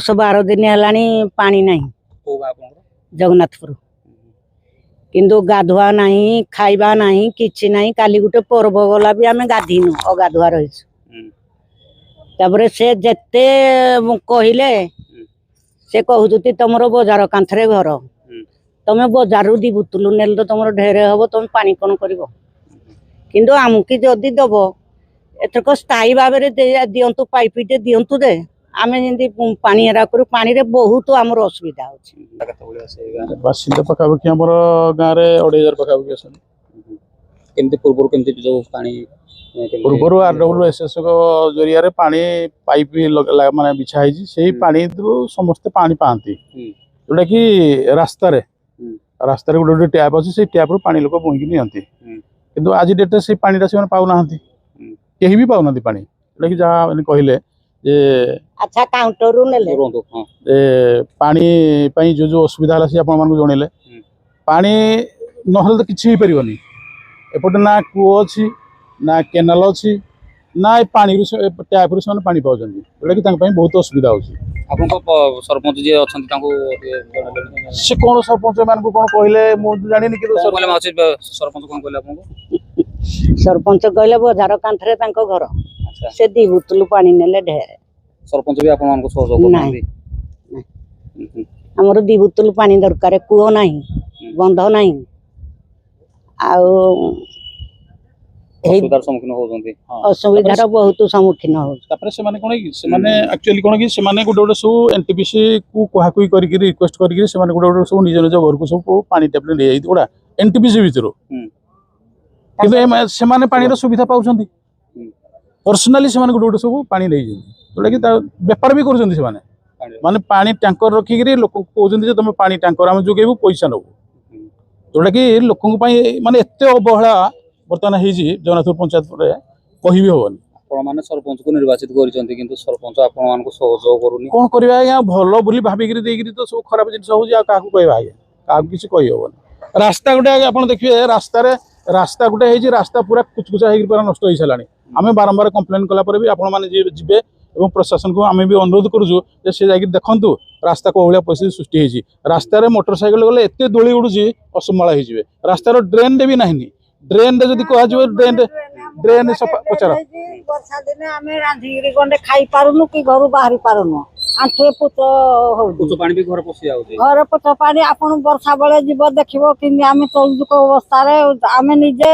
10-12 दिन हेलानी पानी नहीं जगन्नाथपुर किंतु गाधुआ नहीं खाइबा नहीं किछि नहीं काली गुटे पर्व गला भी आमे गाधीनु अगाधुआ रहिस तबरे से जत्ते कहिले से कहूती तुमर बजार कांथरे घर तमे बजारू दी बुतलु नेल तो तुमर ढेरे हबो तुम पानी कोन करिवो किंतु आमकी जदी दबो एथक स्थायी भाव में दिंतु पाइपटे दिंतु दे आम जमी पानी एरा करूँ पानी रे बहुत आमर असुविधा होछि बासिंदा पखापाखि आम गाँव में 2,500 पखापाखि आसती पूर्व RWSS जरिया पानी पाइप माने बिछाई से पानी समस्ते पानी पाती जोटा कि रास्तार गोटे गोटे टैप अच्छे से टैप पानी लोक बोहिकी नियंती किंतु आज डेट से पानी से पाऊना कहीं भी पाऊना पानी जोटा कि जहाँ मैंने कहले जे अच्छा काउंटर रु नेले पानी जो जो असुविधा है आपण मानक जणेले पानी नहले तो किछि भी परिबनी एपटे ना कूओ अछि ना केनाल अछि ना पानी टैप रु पानी पाउछन जोटा कि तांक बहुत असुविधा होछि आपनको सरपंच जे अछन तांको से कोन सरपंच मान को कोन कहले मु जानिनी कि सरपंच कोन कहले आपनको सरपंच कहले बजार कांथरे तांको घर से दी बुतलु पानी नेले ढेर सरपंच भी आपण मानको सहयोग करनांदी हमर दी बुतलु पानी दरकार कूओ नहीं बंध नहीं असुविधार सम्मुखीन होजंती असुविधार बहुत सम्मुखीन हो तापरे से माने कोन कि से माने एक्चुअली कोन कि से माने गोटे गोटे सब एनटीपीसी को कोहाकुई करके रिक्वेस्ट करके से माने गोटे गोटे सब निज निज घर को सब पानी टैप ले जाई गोडा एनटीपीसी भितरो किबे से माने पानी रो सुविधा पाउछंती पर्सनली से माने गोटे गोटे सब पानी ले जाई जोटा कि व्यापार भी करछंती से माने पानी टैंकर रखिक लोक कहते जे तुम पानी टैंकर आम जोगेबू पैसा नबू जोटा कि लोक माने एत अवहेला बर्तमान हो जगन्नाथपुर पंचायत कहि हेनी आपण माने सरपंच को निर्वाचित करिसंती किंतु सरपंच आपण मान को सहयोग करूनी कोन करबा आज्ञा भलो बोली भाबिक देगिरी तो सब खराब जिनिस हो जा काकू कहबा आज्ञा काकू किछ कहि हेबनी रास्ता गोटे आपण देखिए रास्ता गोटे है रास्ता पूरा कुचकुचा हो पूरा नष्ट हो सारानी आम बारंबार कंप्लेन कला पर भी आपण माने जीवे एवं प्रशासन को आम भी अनुरोध करूँ से जाकि देखु रास्ता कौ भाया परिस्थिति सृष्टि होती रास्तार मोटरसाइकेल गले एत दोली उड़ूसी असमाला हो रास्तार ड्रेन भी ना ड्रेन जब कह ड्रेन पचार वर्षा दिन आम रांधिकी गंडे खाई पारुनु कि घर बाहरी पारुनु आंठे पुच पानी भी घर पशि जाउछे घर पुच पानी आपण वर्षा बेले जीव देखिबो कि आम चलुक अवस्था आम निजे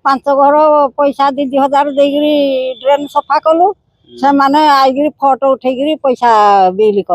5 घर पैसा 2,000 देगिरी ड्रेन सफा कलु से माने आइगिरी फोटो उठेगिरी पैसा बिल कले